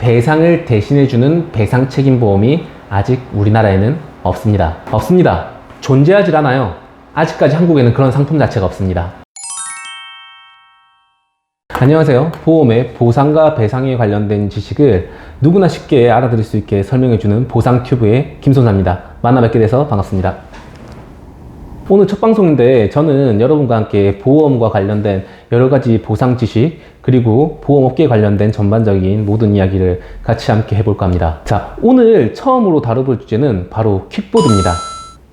배상을 대신해주는 배상 책임 보험이 아직 우리나라에는 없습니다. 존재하질 않아요. 아직까지 한국에는 그런 상품 자체가 없습니다. 안녕하세요. 보험의 보상과 배상에 관련된 지식을 누구나 쉽게 알아들을 수 있게 설명해주는 보상튜브의 김손사입니다. 만나 뵙게 돼서 반갑습니다. 오늘 첫 방송인데 저는 여러분과 함께 보험과 관련된 여러가지 보상 지식 그리고 보험업계에 관련된 전반적인 모든 이야기를 같이 함께 해볼까 합니다. 자, 오늘 처음으로 다뤄볼 주제는 바로 킥보드입니다.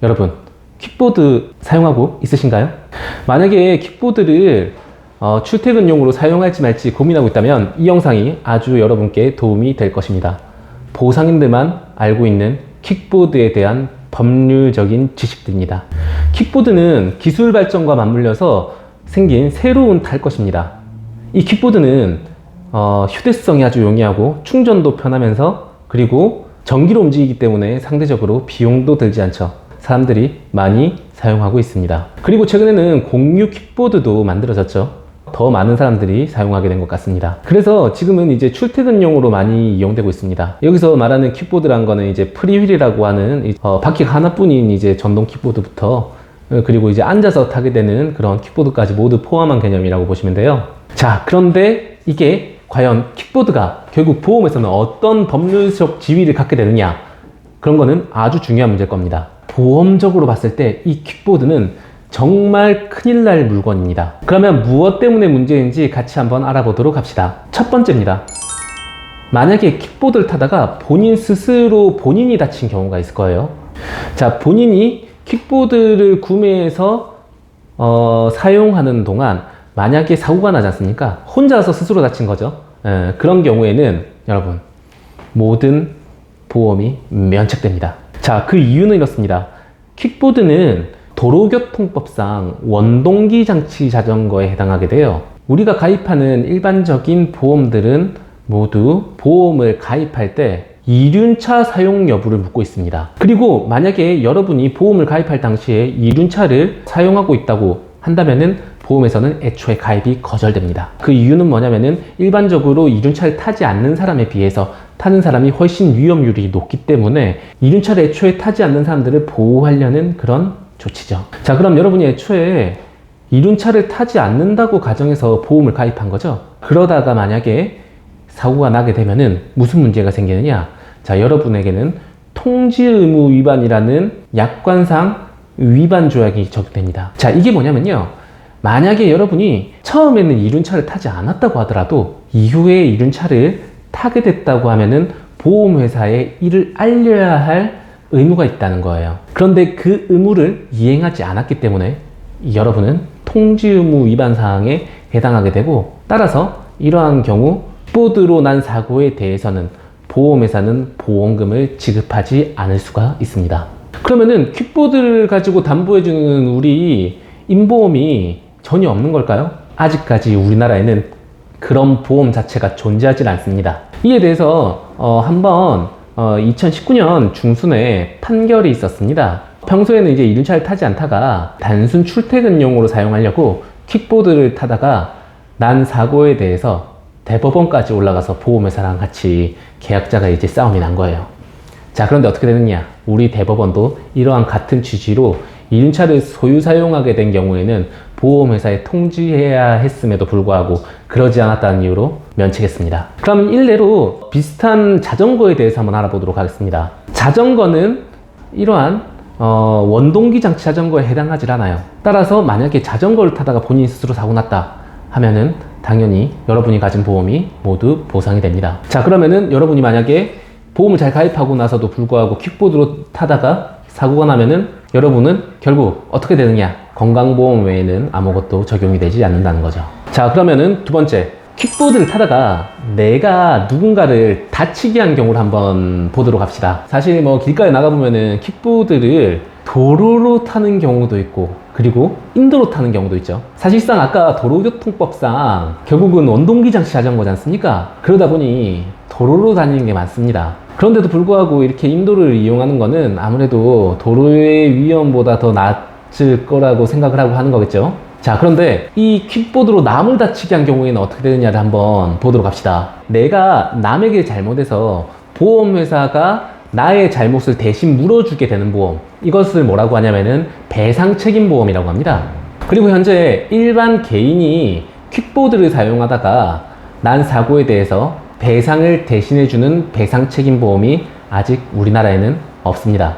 여러분, 킥보드 사용하고 있으신가요? 만약에 킥보드를 출퇴근용으로 사용할지 말지 고민하고 있다면 이 영상이 아주 여러분께 도움이 될 것입니다. 보상인들만 알고 있는 킥보드에 대한 법률적인 지식들입니다. 킥보드는 기술 발전과 맞물려서 생긴 새로운 탈 것입니다. 이 킥보드는 휴대성이 아주 용이하고 충전도 편하면서 그리고 전기로 움직이기 때문에 상대적으로 비용도 들지 않죠. 사람들이 많이 사용하고 있습니다. 그리고 최근에는 공유 킥보드도 만들어졌죠. 더 많은 사람들이 사용하게 된 것 같습니다. 그래서 지금은 이제 출퇴근용으로 많이 이용되고 있습니다. 여기서 말하는 킥보드란 거는 이제 프리휠이라고 하는 바퀴가 하나뿐인 이제 전동 킥보드부터 그리고 이제 앉아서 타게 되는 그런 킥보드까지 모두 포함한 개념이라고 보시면 돼요. 자, 그런데 이게 과연 킥보드가 결국 보험에서는 어떤 법률적 지위를 갖게 되느냐, 그런 거는 아주 중요한 문제일 겁니다. 보험적으로 봤을 때 이 킥보드는 정말 큰일 날 물건입니다. 그러면 무엇 때문에 문제인지 같이 한번 알아보도록 합시다. 첫 번째입니다. 만약에 킥보드를 타다가 본인 스스로 본인이 다친 경우가 있을 거예요. 자, 본인이 킥보드를 구매해서 사용하는 동안 만약에 사고가 나지 않습니까? 혼자서 스스로 다친 거죠. 그런 경우에는 여러분, 모든 보험이 면책됩니다. 자, 그 이유는 이렇습니다. 킥보드는 도로교통법상 원동기 장치 자전거에 해당하게 돼요. 우리가 가입하는 일반적인 보험들은 모두 보험을 가입할 때 이륜차 사용 여부를 묻고 있습니다. 그리고 만약에 여러분이 보험을 가입할 당시에 이륜차를 사용하고 있다고 한다면은 보험에서는 애초에 가입이 거절됩니다. 그 이유는 뭐냐면은 일반적으로 이륜차를 타지 않는 사람에 비해서 타는 사람이 훨씬 위험률이 높기 때문에 이륜차를 애초에 타지 않는 사람들을 보호하려는 그런 조치죠. 자, 그럼 여러분이 애초에 이륜차를 타지 않는다고 가정해서 보험을 가입한 거죠. 그러다가 만약에 사고가 나게 되면은 무슨 문제가 생기느냐? 자, 여러분에게는 통지 의무 위반이라는 약관상 위반 조약이 적용됩니다. 자, 이게 뭐냐면요, 만약에 여러분이 처음에는 이륜차를 타지 않았다고 하더라도 이후에 이륜차를 타게 됐다고 하면은 보험회사에 이를 알려야 할 의무가 있다는 거예요. 그런데 그 의무를 이행하지 않았기 때문에 여러분은 통지 의무 위반 사항에 해당하게 되고, 따라서 이러한 경우 킥보드로 난 사고에 대해서는 보험회사는 보험금을 지급하지 않을 수가 있습니다. 그러면은 킥보드를 가지고 담보해주는 우리 임보험이 전혀 없는 걸까요? 아직까지 우리나라에는 그런 보험 자체가 존재하지 않습니다. 이에 대해서 한번 2019년 중순에 판결이 있었습니다. 평소에는 이제 이륜차를 타지 않다가 단순 출퇴근용으로 사용하려고 킥보드를 타다가 난 사고에 대해서 대법원까지 올라가서 보험회사랑 같이 계약자가 이제 싸움이 난 거예요. 자, 그런데 어떻게 되느냐? 우리 대법원도 이러한 같은 취지로 이륜차를 소유 사용하게 된 경우에는 보험회사에 통지해야 했음에도 불구하고 그러지 않았다는 이유로 면책했습니다. 그럼 일례로 비슷한 자전거에 대해서 한번 알아보도록 하겠습니다. 자전거는 이러한 원동기 장치 자전거에 해당하지 않아요. 따라서 만약에 자전거를 타다가 본인 스스로 사고 났다 하면은 당연히 여러분이 가진 보험이 모두 보상이 됩니다. 자, 그러면은 여러분이 만약에 보험을 잘 가입하고 나서도 불구하고 킥보드로 타다가 사고가 나면은 여러분은 결국 어떻게 되느냐? 건강보험 외에는 아무것도 적용이 되지 않는다는 거죠. 자, 그러면은 두 번째, 킥보드를 타다가 내가 누군가를 다치게 한 경우를 한번 보도록 합시다. 사실 뭐 길가에 나가보면은 킥보드를 도로로 타는 경우도 있고 그리고 인도로 타는 경우도 있죠. 사실상 아까 도로교통법상 결국은 원동기 장치 자전거지 않습니까? 그러다 보니 도로로 다니는 게 많습니다. 그런데도 불구하고 이렇게 인도를 이용하는 거는 아무래도 도로의 위험보다 더 낫을 거라고 생각을 하고 하는 거겠죠. 자, 그런데 이 킥보드로 남을 다치게 한 경우에는 어떻게 되느냐를 한번 보도록 합시다. 내가 남에게 잘못해서 보험회사가 나의 잘못을 대신 물어주게 되는 보험, 이것을 뭐라고 하냐면은 배상책임보험이라고 합니다. 그리고 현재 일반 개인이 킥보드를 사용하다가 난 사고에 대해서 배상을 대신해주는 배상책임보험이 아직 우리나라에는 없습니다.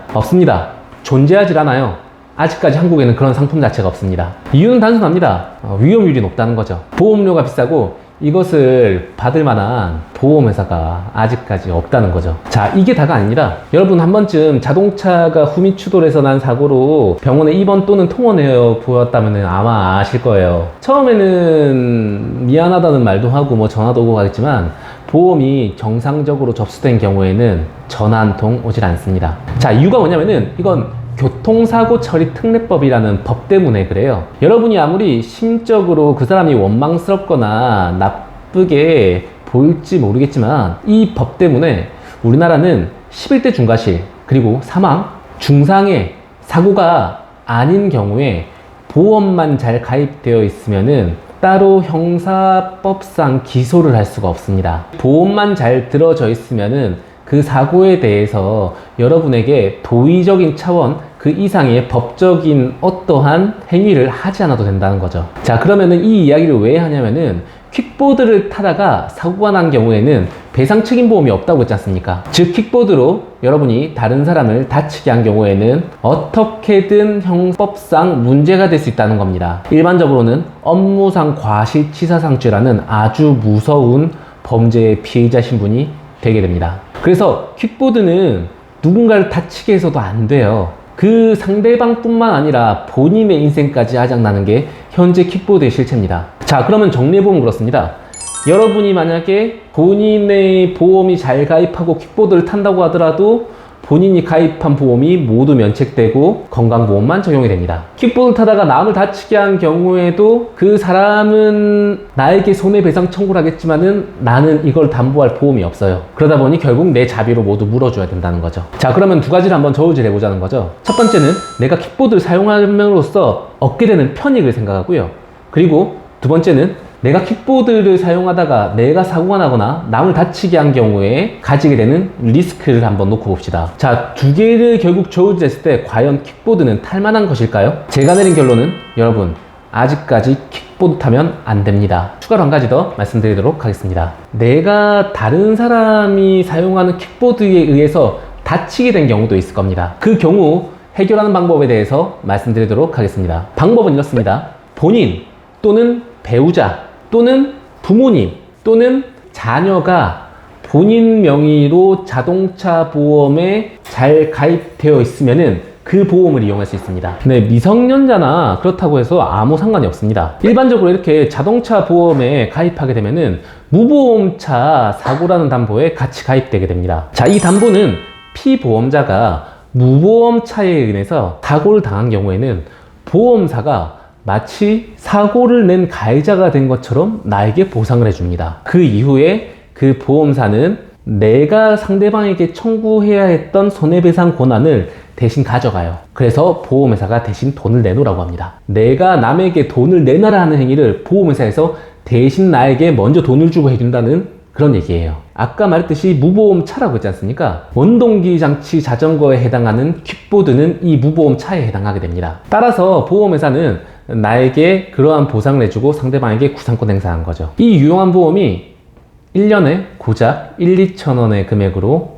존재하질 않아요. 아직까지 한국에는 그런 상품 자체가 없습니다. 이유는 단순합니다. 위험률이 높다는 거죠. 보험료가 비싸고 이것을 받을 만한 보험회사가 아직까지 없다는 거죠. 자, 이게 다가 아닙니다. 여러분 한 번쯤 자동차가 후미 추돌해서 난 사고로 병원에 입원 또는 통원해 보였다면 아마 아실 거예요. 처음에는 미안하다는 말도 하고 뭐 전화도 오고 가겠지만 보험이 정상적으로 접수된 경우에는 전화 한 통 오질 않습니다. 자, 이유가 뭐냐면은 이건 교통사고 처리 특례법이라는 법 때문에 그래요. 여러분이 아무리 심적으로 그 사람이 원망스럽거나 나쁘게 보일지 모르겠지만 이 법 때문에 우리나라는 11대 중과실 그리고 사망, 중상의 사고가 아닌 경우에 보험만 잘 가입되어 있으면은 따로 형사법상 기소를 할 수가 없습니다. 보험만 잘 들어져 있으면은 그 사고에 대해서 여러분에게 도의적인 차원 그 이상의 법적인 어떠한 행위를 하지 않아도 된다는 거죠. 자, 그러면은 이 이야기를 왜 하냐면은 킥보드를 타다가 사고가 난 경우에는 배상 책임보험이 없다고 했지 않습니까? 즉 킥보드로 여러분이 다른 사람을 다치게 한 경우에는 어떻게든 형법상 문제가 될 수 있다는 겁니다. 일반적으로는 업무상 과실치사상죄라는 아주 무서운 범죄의 피해자 신분이 되게 됩니다. 그래서 킥보드는 누군가를 다치게 해서도 안 돼요. 그 상대방뿐만 아니라 본인의 인생까지 아작나는 게 현재 킥보드의 실체입니다. 자, 그러면 정리해보면 그렇습니다. 여러분이 만약에 본인의 보험이 잘 가입하고 킥보드를 탄다고 하더라도 본인이 가입한 보험이 모두 면책되고 건강보험만 적용이 됩니다. 킥보드 타다가 남을 다치게 한 경우에도 그 사람은 나에게 손해배상 청구를 하겠지만은 나는 이걸 담보할 보험이 없어요. 그러다 보니 결국 내 자비로 모두 물어줘야 된다는 거죠. 자, 그러면 두 가지를 한번 저울질 해보자는 거죠. 첫 번째는 내가 킥보드를 사용함으로써 얻게 되는 편익을 생각하고요. 그리고 두 번째는 내가 킥보드를 사용하다가 내가 사고가 나거나 남을 다치게 한 경우에 가지게 되는 리스크를 한번 놓고 봅시다. 자, 두 개를 결국 저울질했을 때 과연 킥보드는 탈만한 것일까요? 제가 내린 결론은 여러분 아직까지 킥보드 타면 안 됩니다. 추가로 한 가지 더 말씀드리도록 하겠습니다. 내가 다른 사람이 사용하는 킥보드에 의해서 다치게 된 경우도 있을 겁니다. 그 경우 해결하는 방법에 대해서 말씀드리도록 하겠습니다. 방법은 이렇습니다. 본인 또는 배우자 또는 부모님 또는 자녀가 본인 명의로 자동차 보험에 잘 가입되어 있으면은 그 보험을 이용할 수 있습니다. 네, 미성년자나 그렇다고 해서 아무 상관이 없습니다. 일반적으로 이렇게 자동차 보험에 가입하게 되면은 무보험차 사고라는 담보에 같이 가입되게 됩니다. 자, 이 담보는 피보험자가 무보험차에 의해서 사고를 당한 경우에는 보험사가 마치 사고를 낸 가해자가 된 것처럼 나에게 보상을 해줍니다. 그 이후에 그 보험사는 내가 상대방에게 청구해야 했던 손해배상 권한을 대신 가져가요. 그래서 보험회사가 대신 돈을 내놓으라고 합니다. 내가 남에게 돈을 내놔라 하는 행위를 보험회사에서 대신 나에게 먼저 돈을 주고 해준다는 그런 얘기예요. 아까 말했듯이 무보험차라고 했지 않습니까? 원동기 장치 자전거에 해당하는 킥보드는 이 무보험차에 해당하게 됩니다. 따라서 보험회사는 나에게 그러한 보상을 해주고 상대방에게 구상권 행사한 거죠. 이 유용한 보험이 1년에 고작 1-2천 원의 금액으로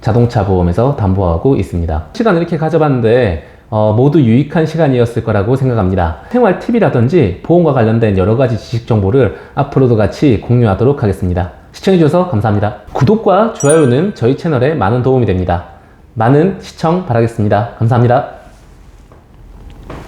자동차 보험에서 담보하고 있습니다. 시간을 이렇게 가져봤는데 모두 유익한 시간이었을 거라고 생각합니다. 생활 팁이라든지 보험과 관련된 여러 가지 지식 정보를 앞으로도 같이 공유하도록 하겠습니다. 시청해주셔서 감사합니다. 구독과 좋아요는 저희 채널에 많은 도움이 됩니다. 많은 시청 바라겠습니다. 감사합니다.